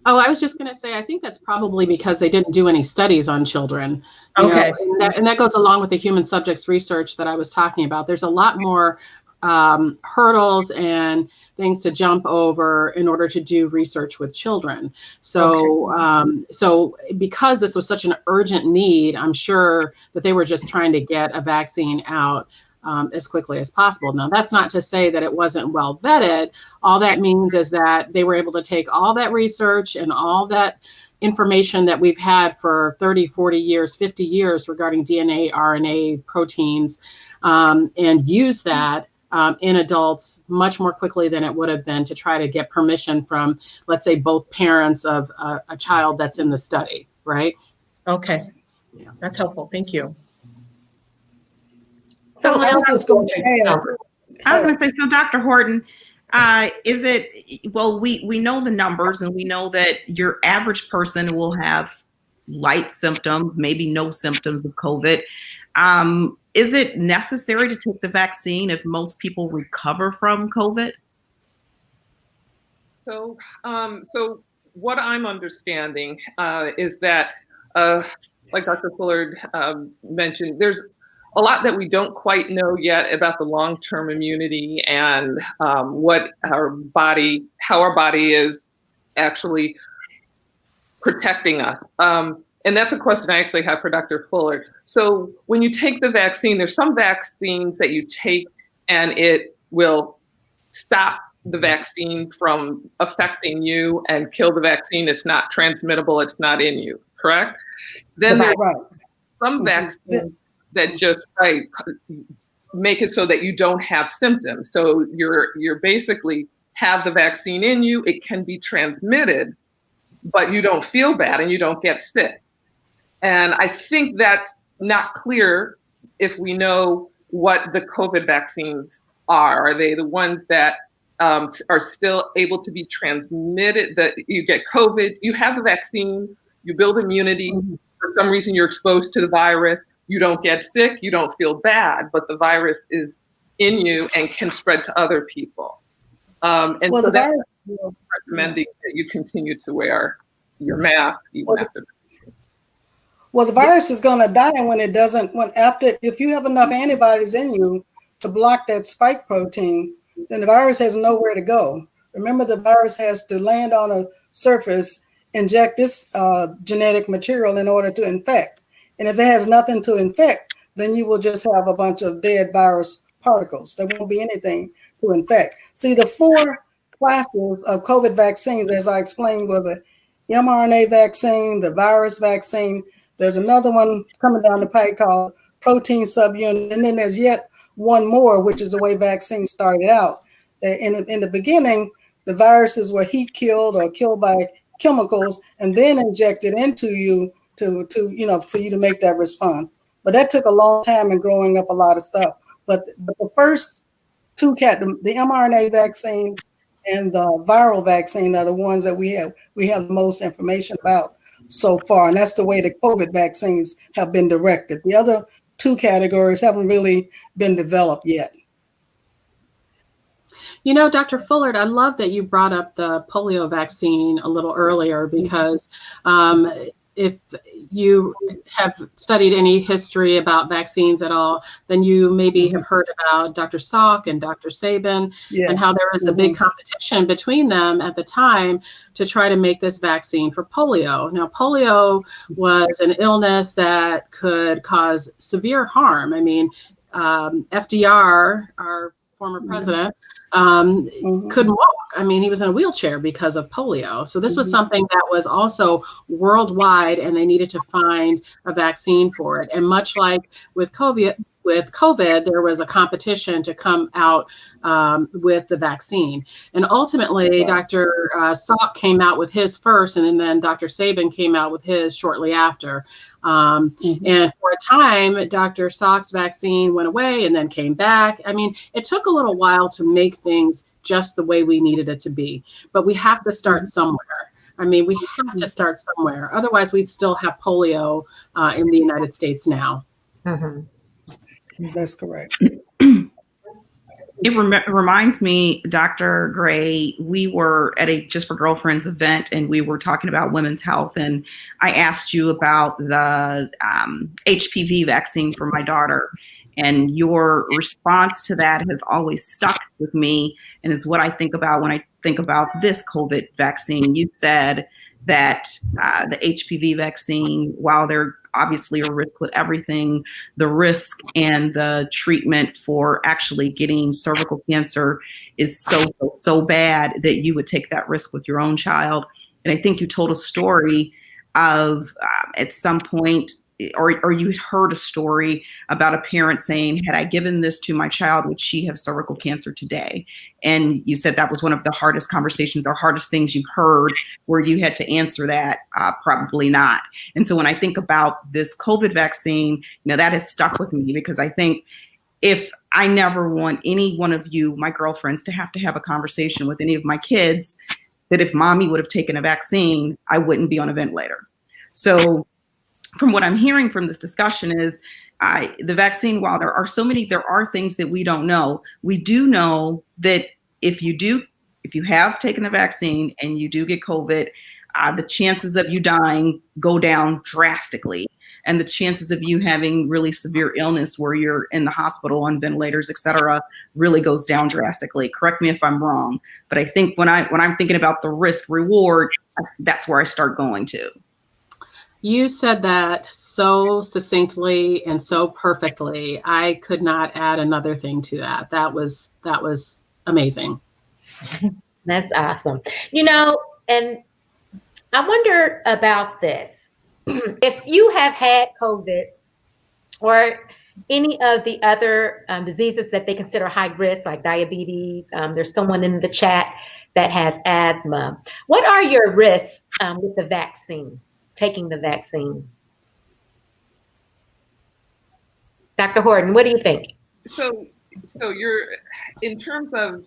Oh, I was just going to say, I think that's probably because they didn't do any studies on children. Okay. And that goes along with the human subjects research that I was talking about. There's a lot more hurdles and things to jump over in order to do research with children. So, so because this was such an urgent need, I'm sure that they were just trying to get a vaccine out as quickly as possible. Now, that's not to say that it wasn't well vetted. All that means is that they were able to take all that research and all that information that we've had for 30, 40 years, 50 years regarding DNA, RNA, proteins, and use that in adults much more quickly than it would have been to try to get permission from, let's say, both parents of a child that's in the study, right? Okay, Yeah. that's helpful. Thank you. So I was just going to add, I was going to say, so Dr. Horton, is it, well, we know the numbers, and we know that your average person will have light symptoms, maybe no symptoms of COVID. Is it necessary to take the vaccine if most people recover from COVID? So, so what I'm understanding is that, like Dr. Fuller mentioned, there's a lot that we don't quite know yet about the long-term immunity and what how our body is actually protecting us. And that's a question I actually have for Dr. Fuller. So when you take the vaccine, there's some vaccines that you take and it will stop the vaccine from affecting you and kill the vaccine. It's not transmittable. It's not in you, correct? Then there's some vaccines that just make it so that you don't have symptoms. So you're basically have the vaccine in you. It can be transmitted, but you don't feel bad and you don't get sick. And I think that's not clear if we know what the COVID vaccines are. Are they the ones that are still able to be transmitted, that you get COVID, you have the vaccine, you build immunity, for some reason you're exposed to the virus, you don't get sick, you don't feel bad, but the virus is in you and can spread to other people. And well, so that's recommending that you continue to wear your mask even after. Well, the virus is going to die when it doesn't, if you have enough antibodies in you to block that spike protein, then the virus has nowhere to go. Remember, the virus has to land on a surface, inject this genetic material in order to infect. And if it has nothing to infect, then you will just have a bunch of dead virus particles. There won't be anything to infect. See, the 4 classes of COVID vaccines, as I explained, were the mRNA vaccine, the virus vaccine. There's another one coming down the pipe called protein subunit. And then there's yet one more, which is the way vaccines started out. In the beginning, the viruses were heat killed or killed by chemicals and then injected into you to for you to make that response. But that took a long time in growing up a lot of stuff. But the first 2 the mRNA vaccine and the viral vaccine are the ones that we have the most information about so far. And that's the way the COVID vaccines have been directed. The other 2 categories haven't really been developed yet. You know, Dr. Fullard, I love that you brought up the polio vaccine a little earlier because if you have studied any history about vaccines at all, then you maybe have heard about Dr. Salk and Dr. Sabin and how there was a big competition between them at the time to try to make this vaccine for polio. Now, polio was an illness that could cause severe harm. I mean, FDR, our former president, couldn't walk. I mean, he was in a wheelchair because of polio. So this was something that was also worldwide, and they needed to find a vaccine for it. And much like with COVID, there was a competition to come out with the vaccine. And ultimately, Dr. Salk came out with his first, and then Dr. Sabin came out with his shortly after. And for a time, Dr. Salk's vaccine went away and then came back. I mean, it took a little while to make things just the way we needed it to be. But we have to start somewhere. I mean, we have to start somewhere. Otherwise, we'd still have polio in the United States now. That's correct. It reminds me, Dr. Gray, we were at a Just for Girlfriends event and we were talking about women's health. And I asked you about the HPV vaccine for my daughter. And your response to that has always stuck with me and is what I think about when I think about this COVID vaccine. You said that the HPV vaccine, while they're obviously a risk with everything. The risk and the treatment for actually getting cervical cancer is so bad that you would take that risk with your own child. And I think you told a story of at some point, or you had heard a story about a parent saying, had I given this to my child, would she have cervical cancer today? And you said that was one of the hardest conversations or hardest things you heard, where you had to answer that, probably not. And so when I think about this COVID vaccine, that has stuck with me, because I think if I never want any one of you, my girlfriends, to have a conversation with any of my kids, that if mommy would have taken a vaccine, I wouldn't be on a ventilator. So from what I'm hearing from this discussion is the vaccine, while there are things that we don't know. We do know that if you have taken the vaccine and you do get COVID, the chances of you dying go down drastically. And the chances of you having really severe illness where you're in the hospital on ventilators, et cetera, really goes down drastically. Correct me if I'm wrong, but I think when I'm thinking about the risk reward, that's where I start going to. You said that so succinctly and so perfectly. I could not add another thing to that. That was amazing. That's awesome. And I wonder about this. If you have had COVID or any of the other diseases that they consider high risk, like diabetes, there's someone in the chat that has asthma. What are your risks with the vaccine, taking the vaccine? Dr. Horton, what do you think? So you're, in terms of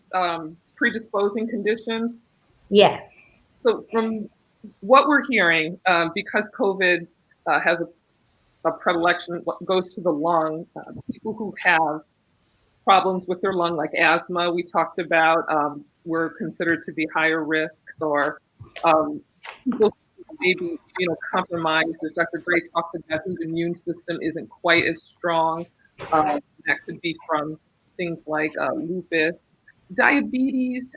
predisposing conditions? Yes. So from what we're hearing, because COVID has a predilection, what goes to the lung, people who have problems with their lung, like asthma, we talked about, were considered to be higher risk, or people who maybe compromised, as Dr. Gray talked about, whose immune system isn't quite as strong. That could be from things like lupus, diabetes.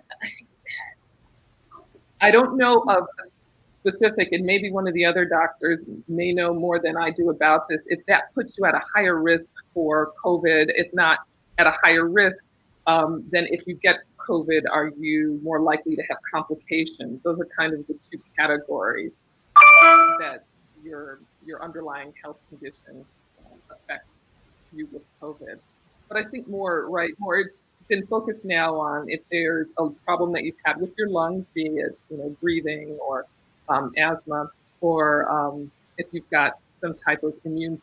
I don't know of a specific, and maybe one of the other doctors may know more than I do about this, if that puts you at a higher risk for COVID. If not at a higher risk, then if you get COVID, are you more likely to have complications? Those are kind of the two categories that your underlying health condition affects you with COVID. But I think more it's been focused now on if there's a problem that you've had with your lungs, be it breathing or asthma, or if you've got some type of immune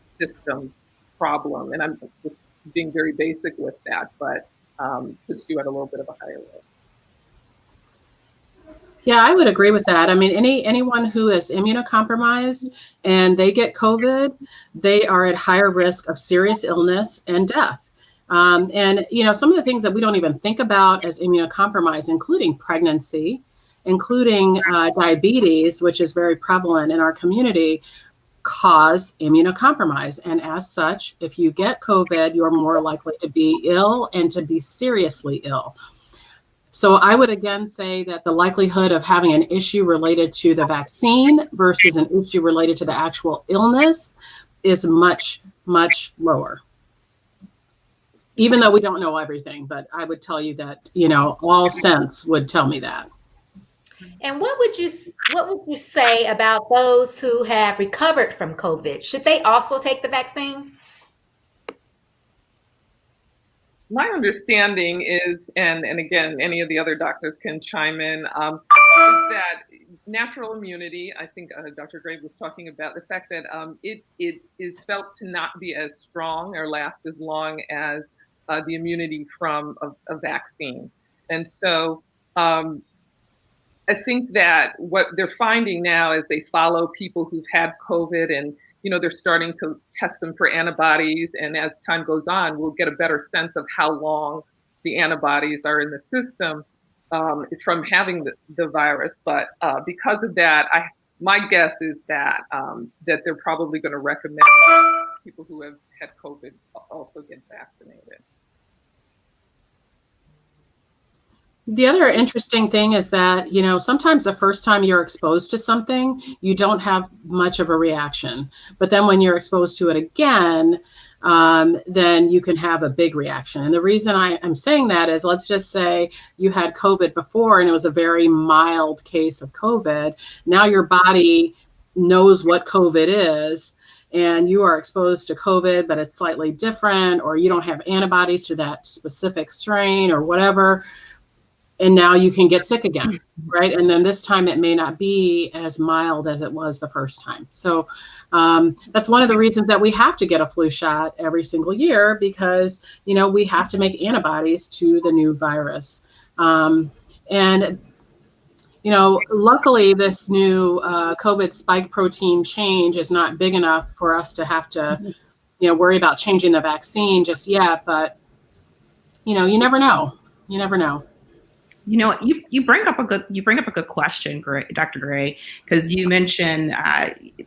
system problem. And I'm just being very basic with that, but puts you at a little bit of a higher risk. Yeah, I would agree with that. I mean, anyone who is immunocompromised and they get COVID, they are at higher risk of serious illness and death. And some of the things that we don't even think about as immunocompromised, including pregnancy, including diabetes, which is very prevalent in our community, cause immunocompromise. And as such, if you get COVID, you're more likely to be ill and to be seriously ill. So I would again say that the likelihood of having an issue related to the vaccine versus an issue related to the actual illness is much, much lower. Even though we don't know everything, but I would tell you that, all sense would tell me that. And what would you say about those who have recovered from COVID? Should they also take the vaccine? My understanding is, and again, any of the other doctors can chime in, is that natural immunity, I think Dr. Gray was talking about the fact that it is felt to not be as strong or last as long as the immunity from a vaccine. And so I think that what they're finding now is they follow people who've had COVID, and they're starting to test them for antibodies. And as time goes on, we'll get a better sense of how long the antibodies are in the system from having the virus. But because of that, my guess is that that they're probably going to recommend people who have had COVID also get vaccinated. The other interesting thing is that, sometimes the first time you're exposed to something, you don't have much of a reaction. But then when you're exposed to it again, then you can have a big reaction. And the reason I'm saying that is, let's just say you had COVID before and it was a very mild case of COVID. Now your body knows what COVID is, and you are exposed to COVID, but it's slightly different, or you don't have antibodies to that specific strain or whatever. And now you can get sick again, right? And then this time it may not be as mild as it was the first time. So that's one of the reasons that we have to get a flu shot every single year, because, we have to make antibodies to the new virus. Luckily this new COVID spike protein change is not big enough for us to have to, worry about changing the vaccine just yet. But, you never know. You never know. You bring up a good question, Dr. Gray, because you mentioned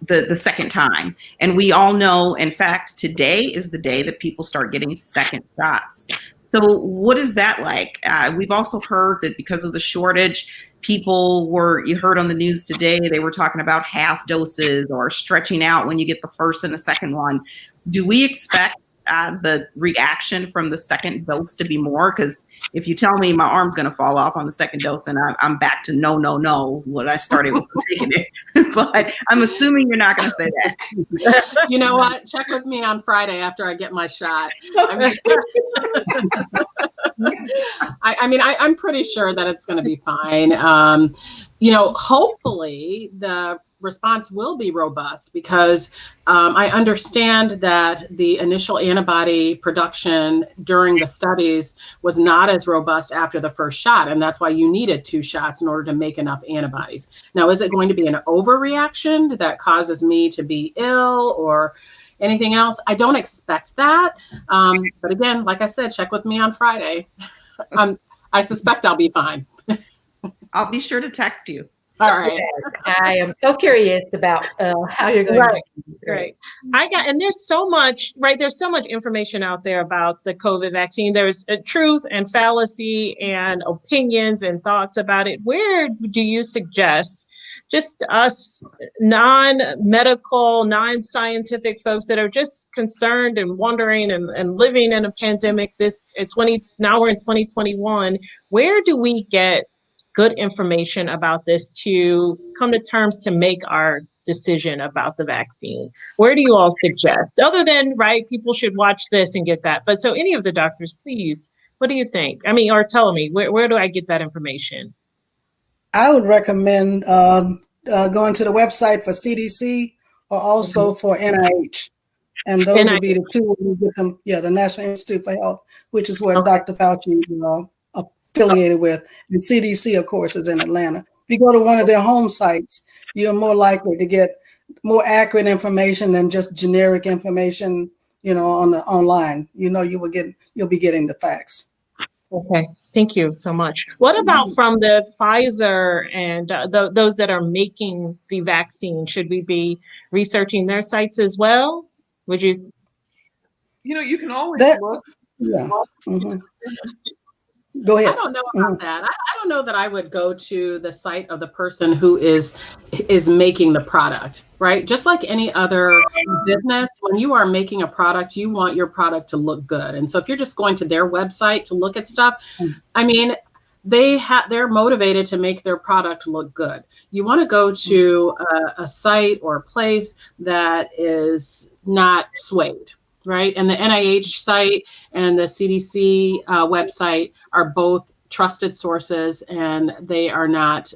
the second time, and we all know, in fact, today is the day that people start getting second shots. So what is that like? We've also heard that because of the shortage, you heard on the news today, they were talking about half doses or stretching out when you get the first and the second one. Do we expect the reaction from the second dose to be more? Because if you tell me my arm's going to fall off on the second dose, then I'm back to no, what I started with taking it. But I'm assuming you're not going to say that. You know what? Check with me on Friday after I get my shot. I'm pretty sure that it's going to be fine. Hopefully the response will be robust, because I understand that the initial antibody production during the studies was not as robust after the first shot, and that's why you needed 2 shots in order to make enough antibodies. Now, is it going to be an overreaction that causes me to be ill or anything else? I don't expect that. But again, like I said, check with me on Friday. I suspect I'll be fine. I'll be sure to text you. All right. I am so curious about how you're going to do this. Right. And there's so much, right? There's so much information out there about the COVID vaccine. There's a truth and fallacy and opinions and thoughts about it. Where do you suggest just us non-medical, non-scientific folks that are just concerned and wondering and living in a pandemic, now we're in 2021, where do we get good information about this to come to terms to make our decision about the vaccine? Where do you all suggest, other than, right, people should watch this and get that? But so any of the doctors, please, what do you think? Or tell me, where do I get that information? I would recommend going to the website for CDC or also for NIH. And those would be the two where you get them. Yeah, the National Institute for Health, which is where Dr. Fauci is affiliated with. And CDC, of course, is in Atlanta. If you go to one of their home sites, you're more likely to get more accurate information than just generic information, online. You'll be getting the facts. Okay, thank you so much. What about from the Pfizer and those that are making the vaccine? Should we be researching their sites as well? Would you? You can always look. Yeah. Mm-hmm. Go ahead. I don't know about that. I don't know that I would go to the site of the person who is making the product, right? Just like any other business, when you are making a product, you want your product to look good. And so if you're just going to their website to look at stuff, they're motivated to make their product look good. You want to go to a site or a place that is not swayed. Right. And the NIH site and the CDC website are both trusted sources, and they are not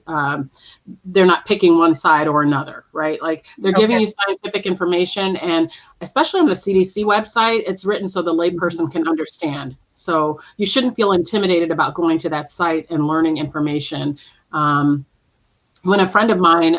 they're not picking one side or another. Right. Like they're giving you scientific information, and especially on the CDC website, it's written so the layperson can understand. So you shouldn't feel intimidated about going to that site and learning information. When a friend of mine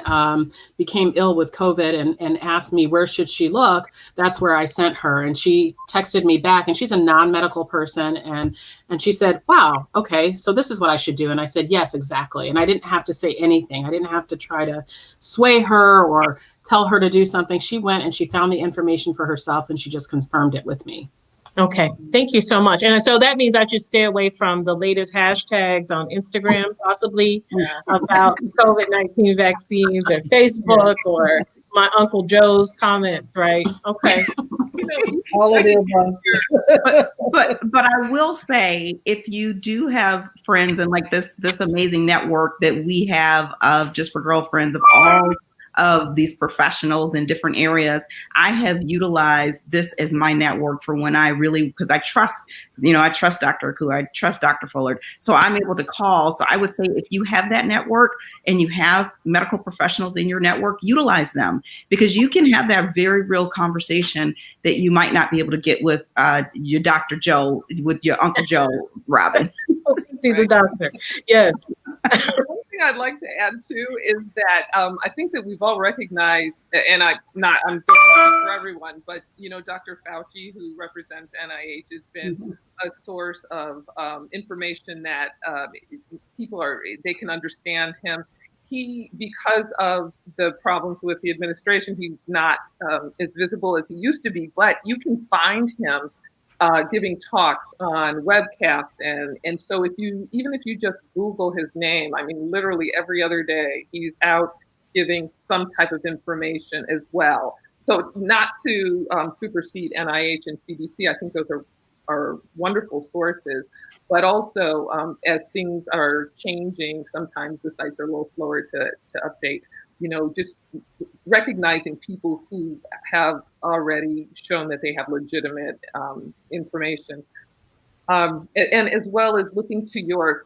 became ill with COVID and asked me where should she look, that's where I sent her. And she texted me back, and she's a non-medical person. And she said, wow, okay, so this is what I should do. And I said, yes, exactly. And I didn't have to say anything. I didn't have to try to sway her or tell her to do something. She went and she found the information for herself, and she just confirmed it with me. Okay, thank you so much. And so that means I should stay away from the latest hashtags on Instagram, possibly about COVID-19 vaccines, or Facebook, or my Uncle Joe's comments, right? Okay. All of the above. But I will say, if you do have friends and like this amazing network that we have of Just for Girlfriends, of all of these professionals in different areas, I have utilized this as my network for when I really, because I trust Dr. Akua, I trust Dr. Fuller, so I'm able to call. So I would say, if you have that network and you have medical professionals in your network, utilize them, because you can have that very real conversation that you might not be able to get with your Dr. Joe, with your Uncle Joe, Robin. He's a doctor. Yes. One thing I'd like to add too is that I think that we've all recognized, and I'm don't want to speak for everyone, but Dr. Fauci, who represents NIH, has been a source of information that they can understand him. Because of the problems with the administration, he's not as visible as he used to be, but you can find him giving talks on webcasts, and so even if you just Google his name, I mean, literally every other day he's out giving some type of information as well. So not to supersede NIH and CDC, I think those are wonderful sources, but also as things are changing, sometimes the sites are a little slower to update. Just recognizing people who have already shown that they have legitimate information, and as well as looking to your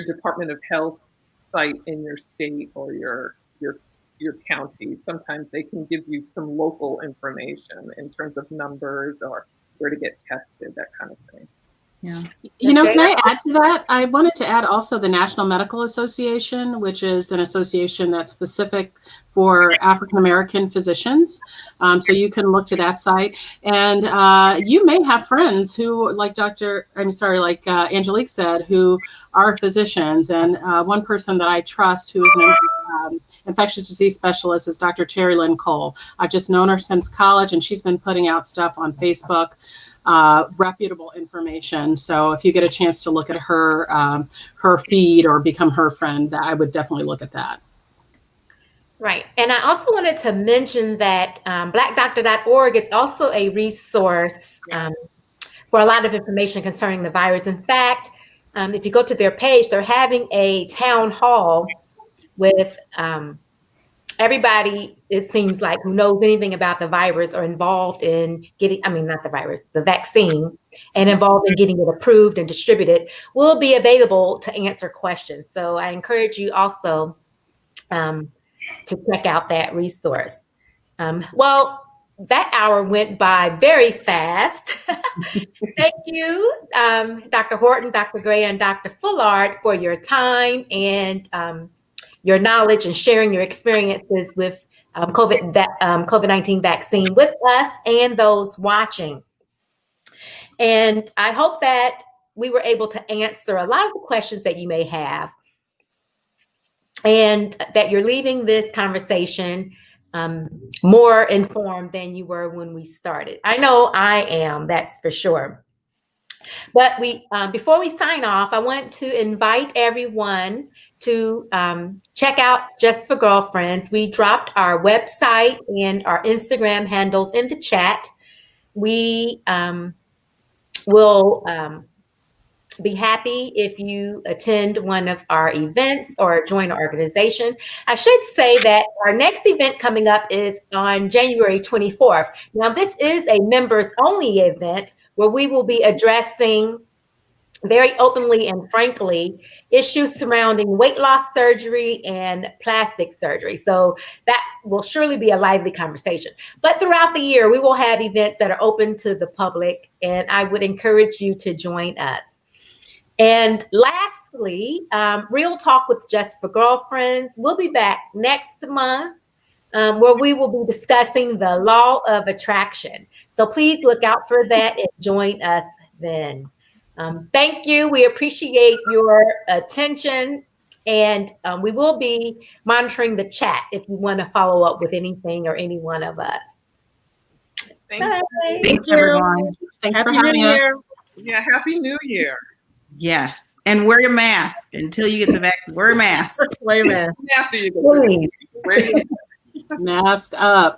Department of Health site in your state or your county. Sometimes they can give you some local information in terms of numbers or where to get tested, that kind of thing. Yeah. Can I add to that? I wanted to add also the National Medical Association, which is an association that's specific for African American physicians. So you can look to that site, and you may have friends who, like Angelique said, who are physicians. And one person that I trust, who is an infectious disease specialist, is Dr. Terry Lynn Cole. I've just known her since college, and she's been putting out stuff on Facebook. Reputable information. So if you get a chance to look at her feed or become her friend, I would definitely look at that. Right. And I also wanted to mention that blackdoctor.org is also a resource for a lot of information concerning the virus. In fact, if you go to their page, they're having a town hall with everybody, it seems like, who knows anything about the virus or involved in the vaccine, and involved in getting it approved and distributed, will be available to answer questions. So I encourage you also to check out that resource. Well, that hour went by very fast. Thank you, Dr. Horton, Dr. Gray, and Dr. Fullard, for your time and your knowledge and sharing your experiences with COVID-19 vaccine with us and those watching. And I hope that we were able to answer a lot of the questions that you may have, and that you're leaving this conversation more informed than you were when we started. I know I am, that's for sure. But before we sign off, I want to invite everyone to check out Just for Girlfriends. We dropped our website and our Instagram handles in the chat. We will be happy if you attend one of our events or join our organization. I should say that our next event coming up is on January 24th. Now, this is a members only event where we will be addressing very openly and frankly issues surrounding weight loss surgery and plastic surgery. So that will surely be a lively conversation. But throughout the year, we will have events that are open to the public, and I would encourage you to join us. And lastly, Real Talk with Just for Girlfriends. We'll be back next month where we will be discussing the law of attraction. So please look out for that and join us then. Thank you. We appreciate your attention, and we will be monitoring the chat if you want to follow up with anything or any one of us. Thank you. Thanks, everyone. Thanks Happy for having New us. Year. Yeah, Happy New Year. Yes. And wear your mask until you get the vaccine. Wear a mask. Wait a minute. After you get Please. the Mask up.